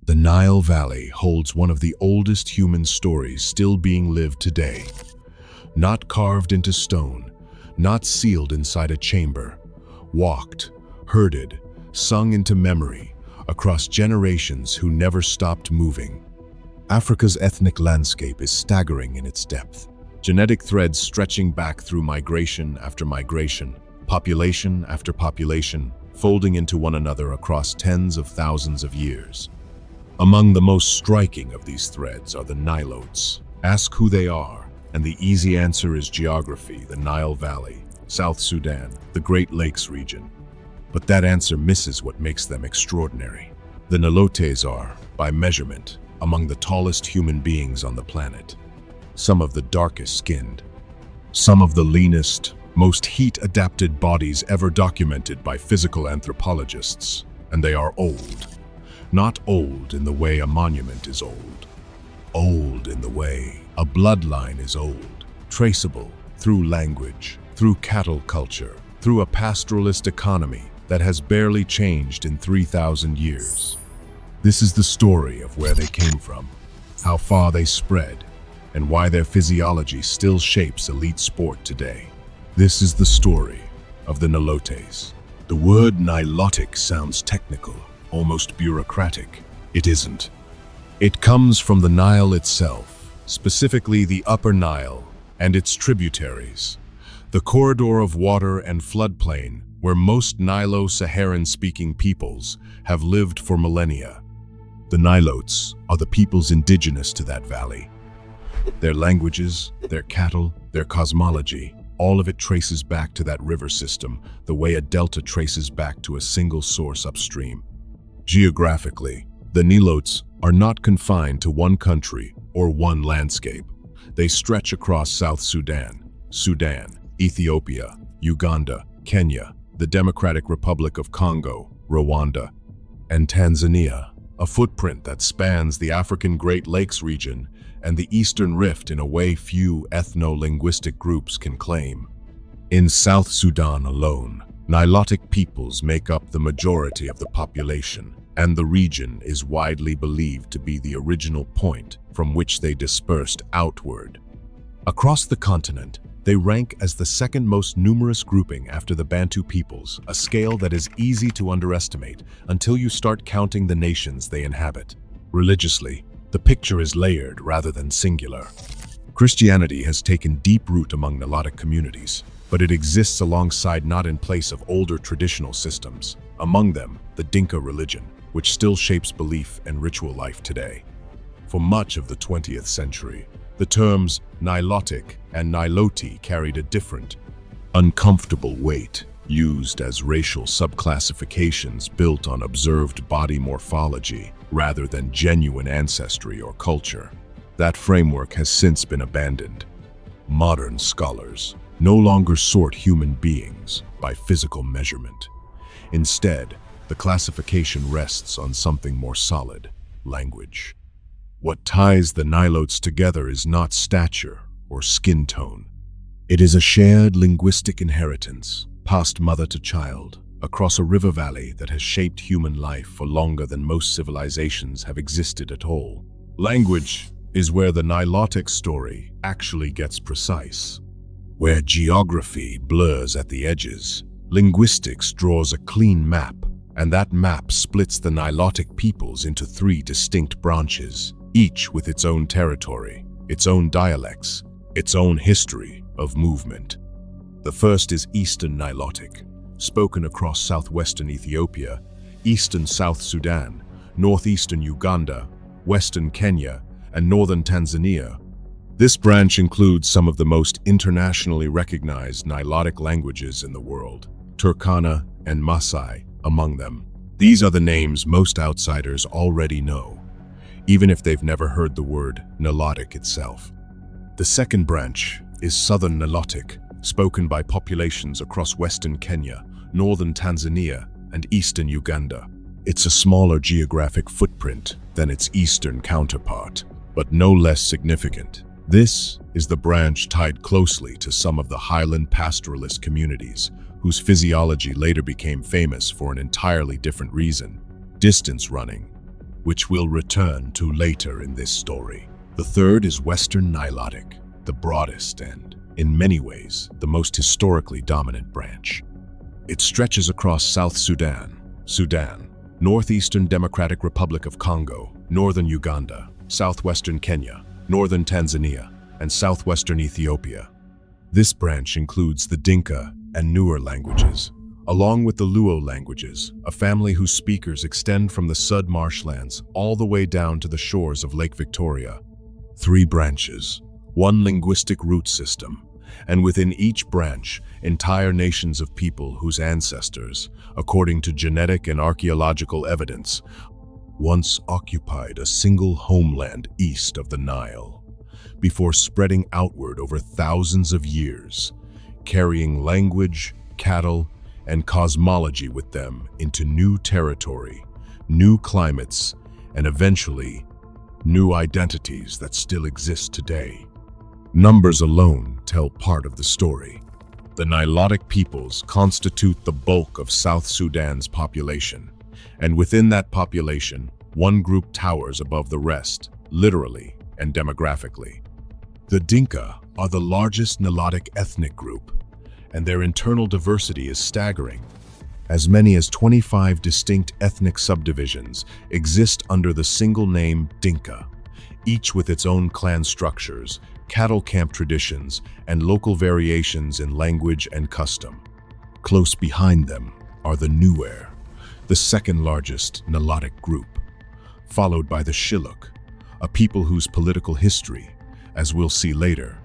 The Nile Valley holds one of the oldest human stories still being lived today. Not carved into stone, not sealed inside a chamber, walked, herded, sung into memory across generations who never stopped moving. Africa's ethnic landscape is staggering in its depth. Genetic threads stretching back through migration after migration, population after population, folding into one another across tens of thousands of years. Among the most striking of these threads are the Nilotes. Ask who they are, and the easy answer is geography, the Nile Valley, South Sudan, the Great Lakes region. But that answer misses what makes them extraordinary. The Nilotes are, by measurement, among the tallest human beings on the planet. Some of the darkest skinned. Some of the leanest, most heat-adapted bodies ever documented by physical anthropologists. And they are old. Not old in the way a monument is old. Old in the way a bloodline is old. Traceable through language, through cattle culture, through a pastoralist economy that has barely changed in 3,000 years. This is the story of where they came from, how far they spread, and why their physiology still shapes elite sport today. This is the story of the Nilotes. The word Nilotic sounds technical, almost bureaucratic. It isn't. It comes from the Nile itself, specifically the Upper Nile and its tributaries, the corridor of water and floodplain where most Nilo-Saharan-speaking peoples have lived for millennia. The Nilotes are the peoples indigenous to that valley. Their languages, their cattle, their cosmology, all of it traces back to that river system, the way a delta traces back to a single source upstream. Geographically, the Nilotes are not confined to one country or one landscape. They stretch across South Sudan, Ethiopia, Uganda, Kenya, the Democratic Republic of Congo, Rwanda, and Tanzania, a footprint that spans the African Great Lakes region and the Eastern Rift in a way few ethnolinguistic groups can claim. In South Sudan alone, Nilotic peoples make up the majority of the population, and the region is widely believed to be the original point from which they dispersed outward. Across the continent, they rank as the second most numerous grouping after the Bantu peoples, a scale that is easy to underestimate until you start counting the nations they inhabit. Religiously, the picture is layered rather than singular. Christianity has taken deep root among Nilotic communities, but it exists alongside, not in place of, older traditional systems. Among them, the Dinka religion, which still shapes belief and ritual life today. For much of the 20th century, the terms Nilotic and Nilote carried a different, uncomfortable weight, used as racial subclassifications built on observed body morphology rather than genuine ancestry or culture. That framework has since been abandoned. Modern scholars no longer sort human beings by physical measurement. Instead, the classification rests on something more solid: language. What ties the Nilotes together is not stature or skin tone. It is a shared linguistic inheritance, passed mother to child, across a river valley that has shaped human life for longer than most civilizations have existed at all. Language is where the Nilotic story actually gets precise. Where geography blurs at the edges, linguistics draws a clean map, and that map splits the Nilotic peoples into three distinct branches, each with its own territory, its own dialects, its own history of movement. The first is Eastern Nilotic, spoken across southwestern Ethiopia, eastern South Sudan, northeastern Uganda, western Kenya, and northern Tanzania. This branch includes some of the most internationally recognized Nilotic languages in the world, Turkana and Maasai among them. These are the names most outsiders already know, even if they've never heard the word Nilotic itself. The second branch is Southern Nilotic, spoken by populations across western Kenya, northern Tanzania, and eastern Uganda. It's a smaller geographic footprint than its eastern counterpart, but no less significant. This is the branch tied closely to some of the highland pastoralist communities, whose physiology later became famous for an entirely different reason: distance running. which we'll return to later in this story. The third is Western Nilotic, the broadest and, in many ways, the most historically dominant branch. It stretches across South Sudan, northeastern Democratic Republic of Congo, northern Uganda, southwestern Kenya, northern Tanzania, and southwestern Ethiopia. This branch includes the Dinka and Nuer languages, along with the Luo languages, a family whose speakers extend from the Sudd marshlands all the way down to the shores of Lake Victoria. 3 branches, 1 linguistic root system, and within each branch, entire nations of people whose ancestors, according to genetic and archaeological evidence, once occupied a single homeland east of the Nile, before spreading outward over thousands of years, carrying language, cattle, and cosmology with them into new territory, new climates, and eventually, new identities that still exist today. Numbers alone tell part of the story. The Nilotic peoples constitute the bulk of South Sudan's population, and within that population, one group towers above the rest, literally and demographically. The Dinka are the largest Nilotic ethnic group, and their internal diversity is staggering. As many as 25 distinct ethnic subdivisions exist under the single name Dinka, each with its own clan structures, cattle camp traditions, and local variations in language and custom. Close behind them are the Nuer, the second largest Nilotic group, followed by the Shilluk, a people whose political history, as we'll see later,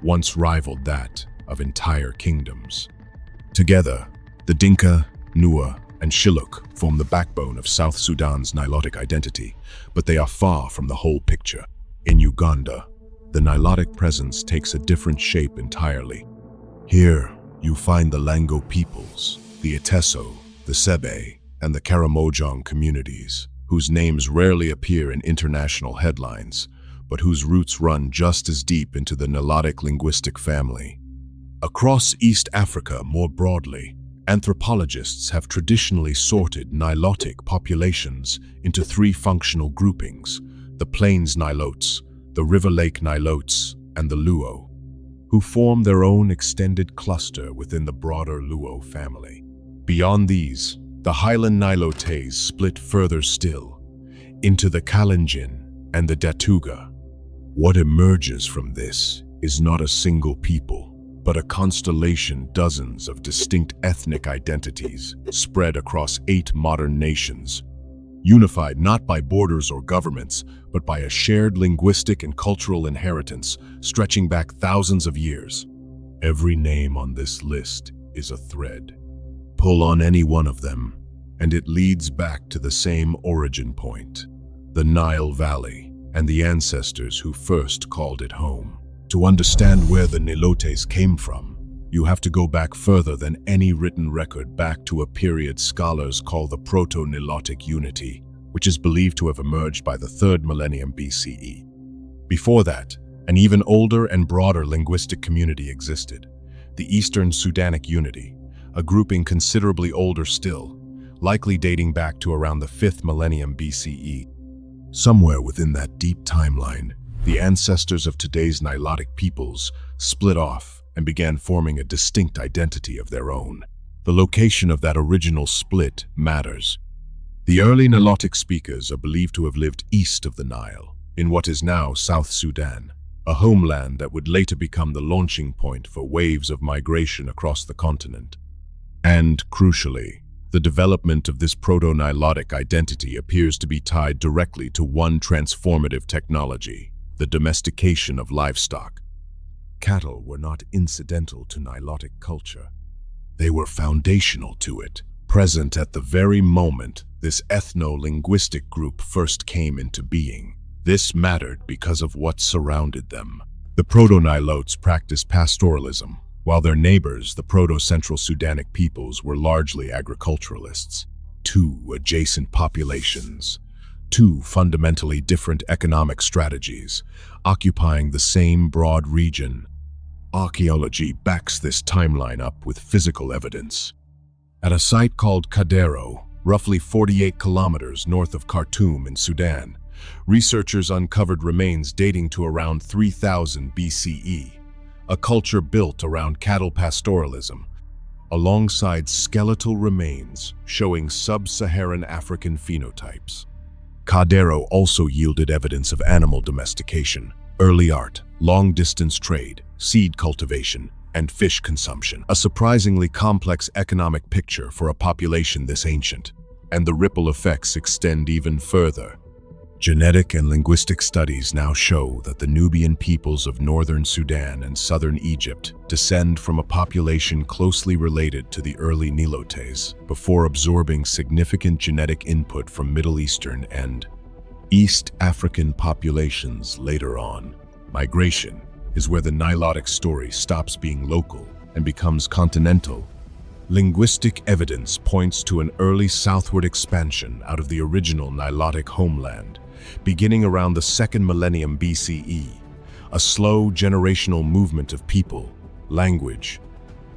once rivaled that of entire kingdoms. Together, the Dinka, Nuer, and Shilluk form the backbone of South Sudan's Nilotic identity, but they are far from the whole picture. In Uganda, the Nilotic presence takes a different shape entirely. Here, you find the Lango peoples, the Eteso, the Sebe, and the Karamojong communities, whose names rarely appear in international headlines, but whose roots run just as deep into the Nilotic linguistic family. Across East Africa more broadly, anthropologists have traditionally sorted Nilotic populations into 3 functional groupings: the Plains Nilotes, the River Lake Nilotes, and the Luo, who form their own extended cluster within the broader Luo family. Beyond these, the Highland Nilotes split further still, into the Kalenjin and the Datuga. What emerges from this is not a single people, but a constellation dozens of distinct ethnic identities spread across 8 modern nations, unified not by borders or governments, but by a shared linguistic and cultural inheritance stretching back thousands of years. Every name on this list is a thread. Pull on any one of them, and it leads back to the same origin point, the Nile Valley, and the ancestors who first called it home. To understand where the Nilotes came from, you have to go back further than any written record, back to a period scholars call the Proto-Nilotic Unity, which is believed to have emerged by the 3rd millennium BCE. Before that, an even older and broader linguistic community existed, the Eastern Sudanic Unity, a grouping considerably older still, likely dating back to around the 5th millennium BCE. Somewhere within that deep timeline, the ancestors of today's Nilotic peoples split off and began forming a distinct identity of their own. The location of that original split matters. The early Nilotic speakers are believed to have lived east of the Nile, in what is now South Sudan, a homeland that would later become the launching point for waves of migration across the continent. And, crucially, the development of this Proto-Nilotic identity appears to be tied directly to one transformative technology: the domestication of livestock. Cattle were not incidental to Nilotic culture. They were foundational to it, present at the very moment this ethno-linguistic group first came into being. This mattered because of what surrounded them. The Proto-Nilotes practiced pastoralism, while their neighbors, the Proto-Central Sudanic peoples, were largely agriculturalists. 2 adjacent populations, 2 fundamentally different economic strategies, occupying the same broad region. Archaeology backs this timeline up with physical evidence. At a site called Kadero, roughly 48 kilometers north of Khartoum in Sudan. Researchers uncovered remains dating to around 3000 BCE, a culture built around cattle pastoralism, alongside skeletal remains showing sub-Saharan African phenotypes. Kadero also yielded evidence of animal domestication, early art, long-distance trade, seed cultivation, and fish consumption. A surprisingly complex economic picture for a population this ancient, and the ripple effects extend even further. Genetic and linguistic studies now show that the Nubian peoples of northern Sudan and southern Egypt descend from a population closely related to the early Nilotes before absorbing significant genetic input from Middle Eastern and East African populations later on. Migration is where the Nilotic story stops being local and becomes continental. Linguistic evidence points to an early southward expansion out of the original Nilotic homeland, beginning around the 2nd millennium BCE, a slow generational movement of people, language,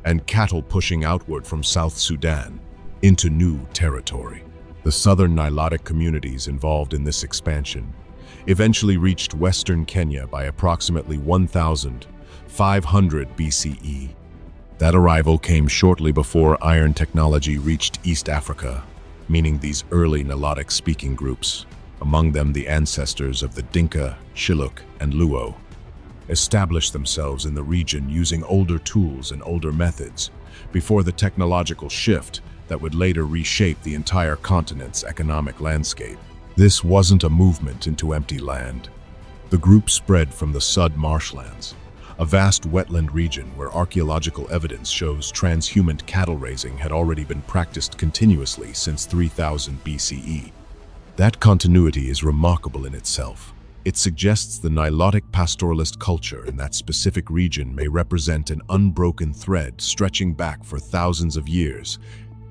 and cattle pushing outward from South Sudan into new territory. The southern Nilotic communities involved in this expansion eventually reached western Kenya by approximately 1500 BCE. That arrival came shortly before iron technology reached East Africa, meaning these early Nilotic-speaking groups, among them the ancestors of the Dinka, Shilluk, and Luo, established themselves in the region using older tools and older methods before the technological shift that would later reshape the entire continent's economic landscape. This wasn't a movement into empty land. The group spread from the Sudd marshlands, a vast wetland region where archaeological evidence shows transhumant cattle raising had already been practiced continuously since 3000 BCE. That continuity is remarkable in itself. It suggests the Nilotic pastoralist culture in that specific region may represent an unbroken thread stretching back for thousands of years,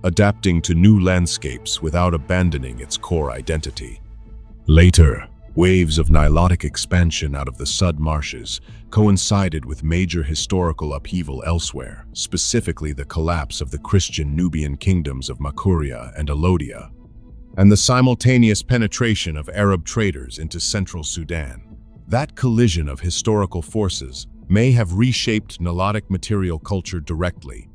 adapting to new landscapes without abandoning its core identity. Later, waves of Nilotic expansion out of the Sudd marshes coincided with major historical upheaval elsewhere, specifically the collapse of the Christian Nubian kingdoms of Makuria and Alodia, and the simultaneous penetration of Arab traders into central Sudan. That collision of historical forces may have reshaped Nilotic material culture directly.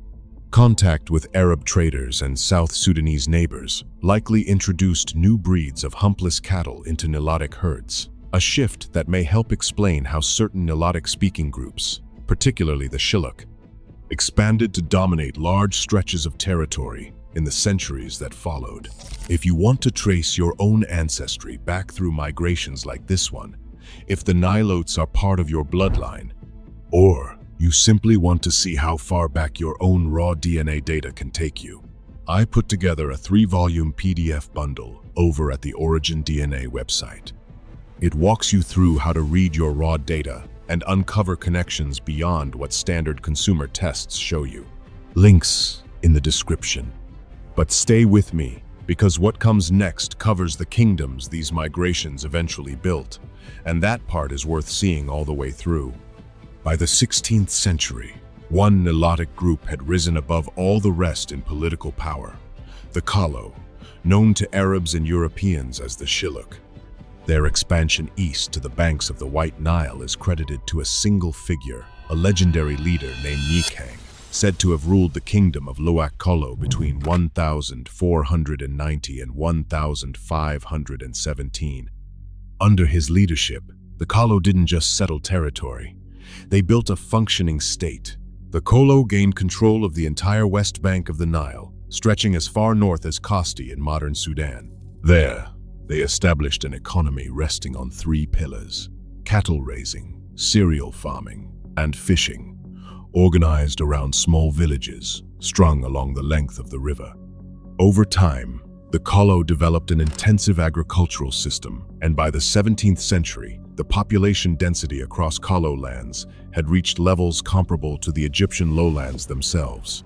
Contact with Arab traders and South Sudanese neighbors likely introduced new breeds of humpless cattle into Nilotic herds, a shift that may help explain how certain Nilotic-speaking groups, particularly the Shilluk, expanded to dominate large stretches of territory in the centuries that followed. If you want to trace your own ancestry back through migrations like this one, if the Nilotes are part of your bloodline, or you simply want to see how far back your own raw DNA data can take you, I put together a 3-volume PDF bundle over at the OriginDNA website. It walks you through how to read your raw data and uncover connections beyond what standard consumer tests show you. Links in the description. But stay with me, because what comes next covers the kingdoms these migrations eventually built, and that part is worth seeing all the way through. By the 16th century, one Nilotic group had risen above all the rest in political power, the Kalo, known to Arabs and Europeans as the Shilluk. Their expansion east to the banks of the White Nile is credited to a single figure, a legendary leader named Nyikang, said to have ruled the kingdom of Luak Kolo between 1490 and 1517. Under his leadership, the Kalo didn't just settle territory. They built a functioning state. The Kolo gained control of the entire west bank of the Nile, stretching as far north as Kasti in modern Sudan. There, they established an economy resting on 3 pillars: cattle raising, cereal farming, and fishing, organized around small villages strung along the length of the river. Over time, the Kolo developed an intensive agricultural system, and by the 17th century, the population density across Kolo lands had reached levels comparable to the Egyptian lowlands themselves.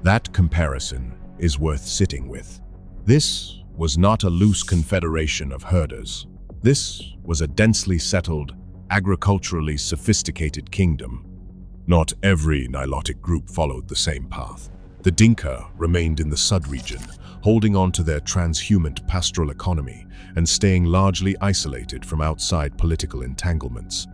That comparison is worth sitting with. This was not a loose confederation of herders. This was a densely settled, agriculturally sophisticated kingdom. Not every Nilotic group followed the same path. The Dinka remained in the Sudd region, holding on to their transhumant pastoral economy and staying largely isolated from outside political entanglements.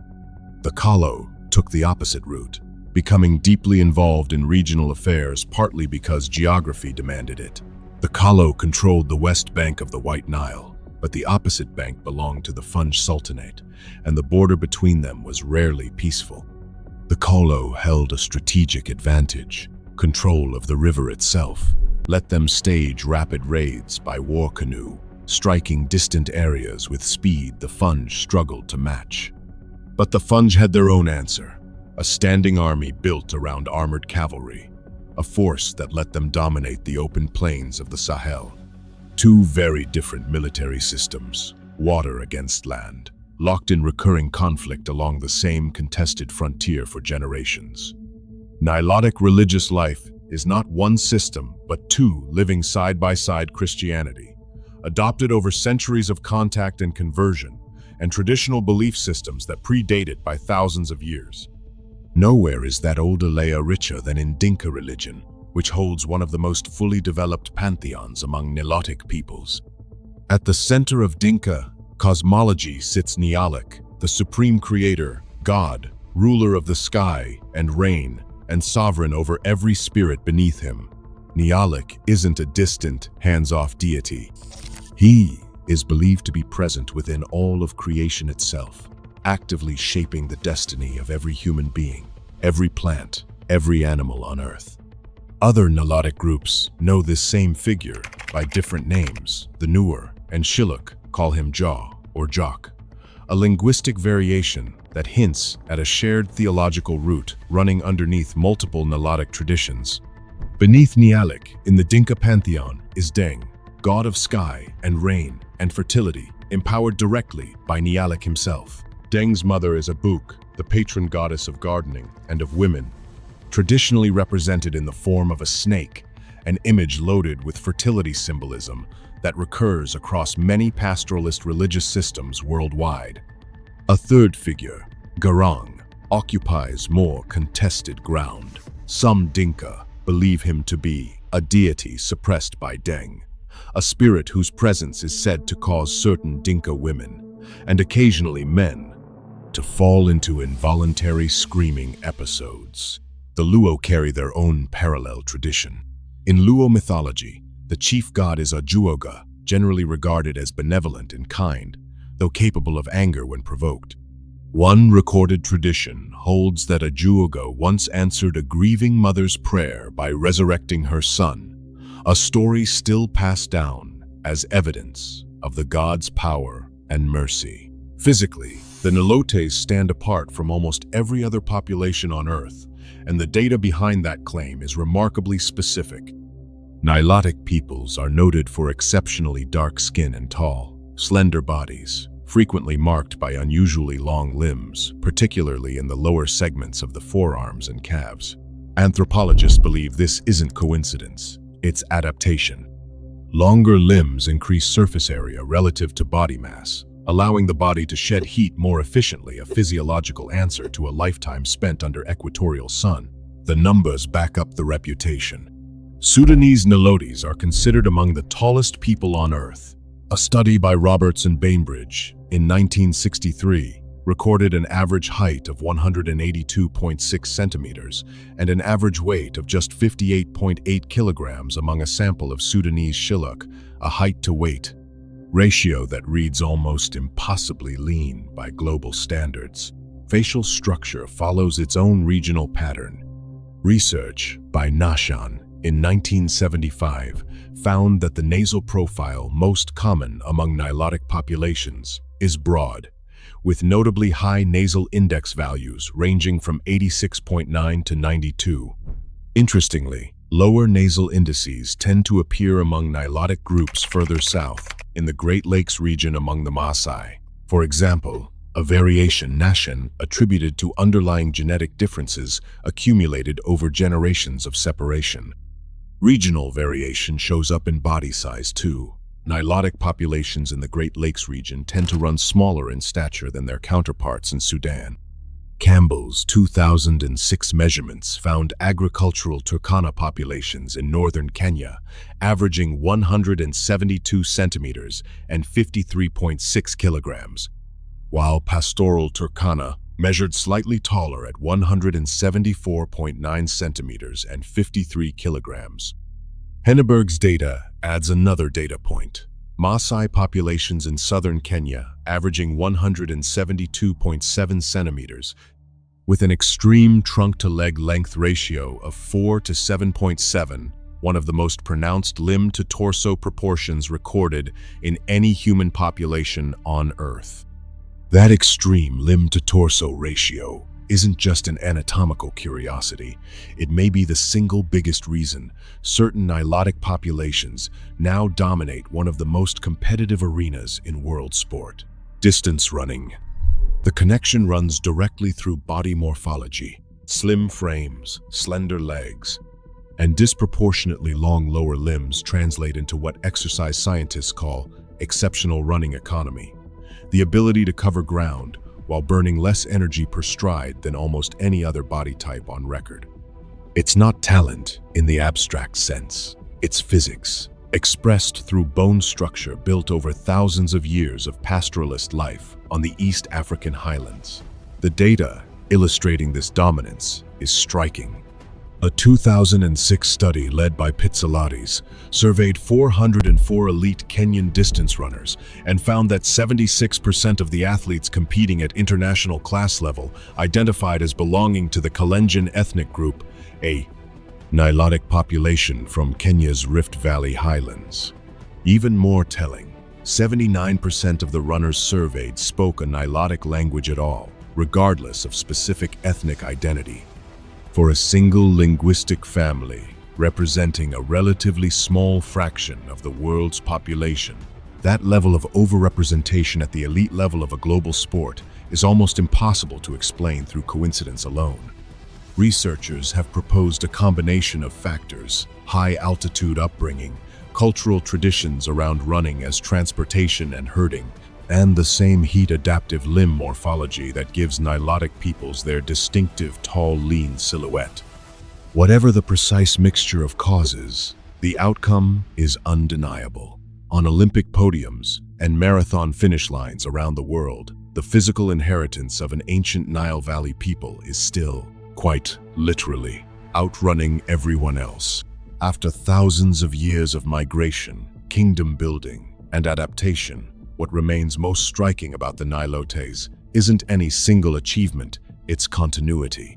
The Kalo took the opposite route, becoming deeply involved in regional affairs partly because geography demanded it. The Kalo controlled the west bank of the White Nile, but the opposite bank belonged to the Funj Sultanate, and the border between them was rarely peaceful. The Kalo held a strategic advantage, control of the river itself. Let them stage rapid raids by war canoe, striking distant areas with speed the Funj struggled to match. But the Funj had their own answer, a standing army built around armored cavalry, a force that let them dominate the open plains of the Sahel. Two very different military systems, water against land, locked in recurring conflict along the same contested frontier for generations. Nilotic religious life is not one system, but two living side-by-side Christianity, adopted over centuries of contact and conversion, and traditional belief systems that predate it by thousands of years. Nowhere is that old Alea richer than in Dinka religion, which holds one of the most fully developed pantheons among Nilotic peoples. At the center of Dinka cosmology sits Nialik, the supreme creator, God, ruler of the sky and rain, and sovereign over every spirit beneath him. Nialik isn't a distant, hands-off deity. He is believed to be present within all of creation itself, actively shaping the destiny of every human being, every plant, every animal on Earth. Other Nilotic groups know this same figure by different names. The Nuer and Shilluk call him Jah or Jock, a linguistic variation that hints at a shared theological root running underneath multiple Nilotic traditions. Beneath Nialik, in the Dinka pantheon, is Deng, god of sky and rain and fertility, empowered directly by Nialik himself. Deng's mother is Ebook, the patron goddess of gardening and of women, traditionally represented in the form of a snake, an image loaded with fertility symbolism that recurs across many pastoralist religious systems worldwide. A third figure, Garang, occupies more contested ground. Some Dinka believe him to be a deity suppressed by Deng, a spirit whose presence is said to cause certain Dinka women, and occasionally men, to fall into involuntary screaming episodes. The Luo carry their own parallel tradition. In Luo mythology, the chief god is Ajuoga, generally regarded as benevolent and kind, though capable of anger when provoked. One recorded tradition holds that Ajuoga once answered a grieving mother's prayer by resurrecting her son, a story still passed down as evidence of the god's power and mercy. Physically, the Nilotes stand apart from almost every other population on Earth, and the data behind that claim is remarkably specific. Nilotic peoples are noted for exceptionally dark skin and tall, slender bodies, frequently marked by unusually long limbs, particularly in the lower segments of the forearms and calves. Anthropologists believe this isn't coincidence, it's adaptation. Longer limbs increase surface area relative to body mass, allowing the body to shed heat more efficiently, a physiological answer to a lifetime spent under equatorial sun. The numbers back up the reputation. Sudanese Nilotes are considered among the tallest people on Earth. A study by Roberts and Bainbridge in 1963 recorded an average height of 182.6 centimeters and an average weight of just 58.8 kilograms among a sample of Sudanese Shilluk, a height-to-weight ratio that reads almost impossibly lean by global standards. Facial structure follows its own regional pattern. Research by Nashan in 1975 found that the nasal profile most common among Nilotic populations is broad, with notably high nasal index values ranging from 86.9 to 92. Interestingly, lower nasal indices tend to appear among Nilotic groups further south, in the Great Lakes region among the Maasai. For example, a variation Nashan attributed to underlying genetic differences accumulated over generations of separation. Regional variation shows up in body size too. Nilotic populations in the Great Lakes region tend to run smaller in stature than their counterparts in Sudan. Campbell's 2006 measurements found agricultural Turkana populations in northern Kenya averaging 172 centimeters and 53.6 kilograms, while pastoral Turkana measured slightly taller at 174.9 centimeters and 53 kilograms. Henneberg's data adds another data point. Maasai populations in southern Kenya averaging 172.7 centimeters, with an extreme trunk-to-leg length ratio of 4 to 7.7, one of the most pronounced limb-to-torso proportions recorded in any human population on Earth. That extreme limb-to-torso ratio isn't just an anatomical curiosity. It may be the single biggest reason certain Nilotic populations now dominate one of the most competitive arenas in world sport: distance running. The connection runs directly through body morphology. Slim frames, slender legs, and disproportionately long lower limbs translate into what exercise scientists call exceptional running economy. The ability to cover ground while burning less energy per stride than almost any other body type on record. It's not talent in the abstract sense. It's physics, expressed through bone structure built over thousands of years of pastoralist life on the East African highlands. The data illustrating this dominance is striking. A 2006 study led by Pizzolatis surveyed 404 elite Kenyan distance runners and found that 76% of the athletes competing at international class level identified as belonging to the Kalenjin ethnic group, a Nilotic population from Kenya's Rift Valley highlands. Even more telling, 79% of the runners surveyed spoke a Nilotic language at all, regardless of specific ethnic identity. For a single linguistic family, representing a relatively small fraction of the world's population, that level of overrepresentation at the elite level of a global sport is almost impossible to explain through coincidence alone. Researchers have proposed a combination of factors: high-altitude upbringing, cultural traditions around running as transportation and herding, and the same heat-adaptive limb morphology that gives Nilotic peoples their distinctive tall, lean silhouette. Whatever the precise mixture of causes, the outcome is undeniable. On Olympic podiums and marathon finish lines around the world, the physical inheritance of an ancient Nile Valley people is still, quite literally, outrunning everyone else. After thousands of years of migration, kingdom building, and adaptation, what remains most striking about the Nilotes isn't any single achievement, it's continuity.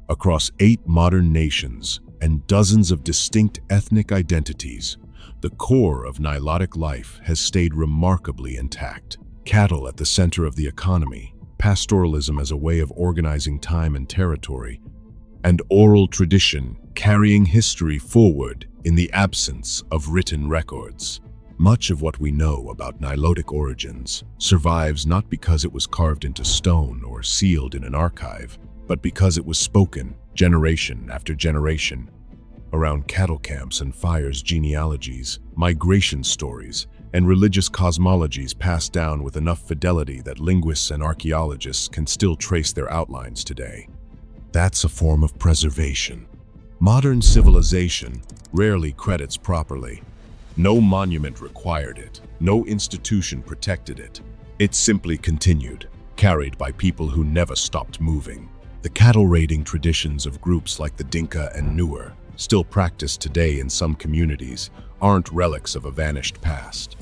Across 8 modern nations and dozens of distinct ethnic identities, the core of Nilotic life has stayed remarkably intact. Cattle at the center of the economy, pastoralism as a way of organizing time and territory, and oral tradition carrying history forward in the absence of written records. Much of what we know about Nilotic origins survives not because it was carved into stone or sealed in an archive, but because it was spoken generation after generation. Around cattle camps and fires, genealogies, migration stories, and religious cosmologies passed down with enough fidelity that linguists and archaeologists can still trace their outlines today. That's a form of preservation. Modern civilization rarely credits properly. No monument required it, no institution protected it. It simply continued, carried by people who never stopped moving. The cattle raiding traditions of groups like the Dinka and Nuer, still practiced today in some communities, aren't relics of a vanished past.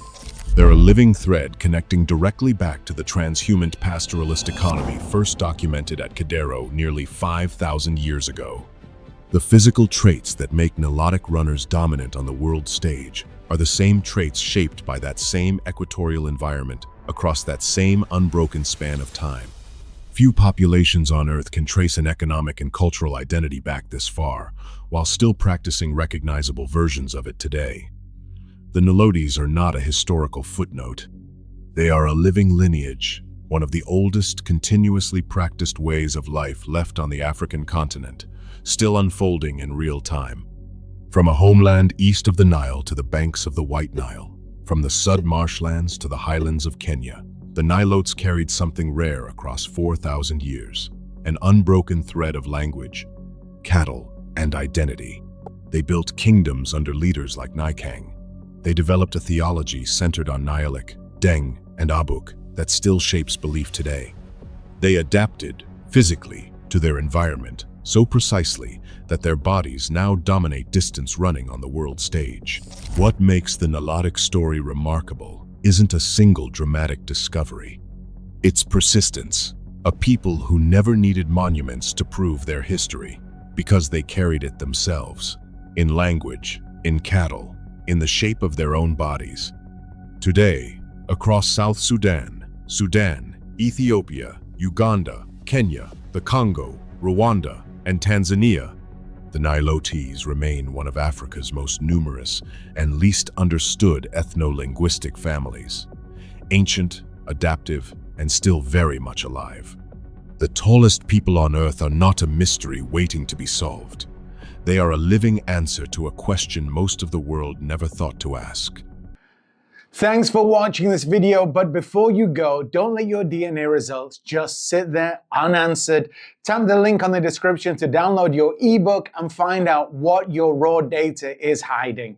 They're a living thread connecting directly back to the transhuman pastoralist economy first documented at Kadero nearly 5,000 years ago. The physical traits that make Nilotic runners dominant on the world stage are the same traits shaped by that same equatorial environment across that same unbroken span of time. Few populations on Earth can trace an economic and cultural identity back this far, while still practicing recognizable versions of it today. The Nilotes are not a historical footnote. They are a living lineage, one of the oldest continuously practiced ways of life left on the African continent, still unfolding in real time. From a homeland east of the Nile to the banks of the White Nile, from the Sudd marshlands to the highlands of Kenya, the Nilotes carried something rare across 4,000 years: an unbroken thread of language, cattle, and identity. They built kingdoms under leaders like Nikang. They developed a theology centered on Nilotic, Deng, and Abuk that still shapes belief today. They adapted, physically, to their environment so precisely that their bodies now dominate distance running on the world stage. What makes the Nilotic story remarkable isn't a single dramatic discovery. It's persistence, a people who never needed monuments to prove their history, because they carried it themselves, in language, in cattle, in the shape of their own bodies. Today, across South Sudan, Ethiopia, Uganda, Kenya, the Congo, Rwanda, and Tanzania, the Nilotes remain one of Africa's most numerous and least understood ethnolinguistic families. Ancient, adaptive, and still very much alive. The tallest people on Earth are not a mystery waiting to be solved. They are a living answer to a question most of the world never thought to ask. Thanks for watching this video, but before you go, don't let your DNA results just sit there unanswered. Tap the link on the description to download your ebook and find out what your raw data is hiding.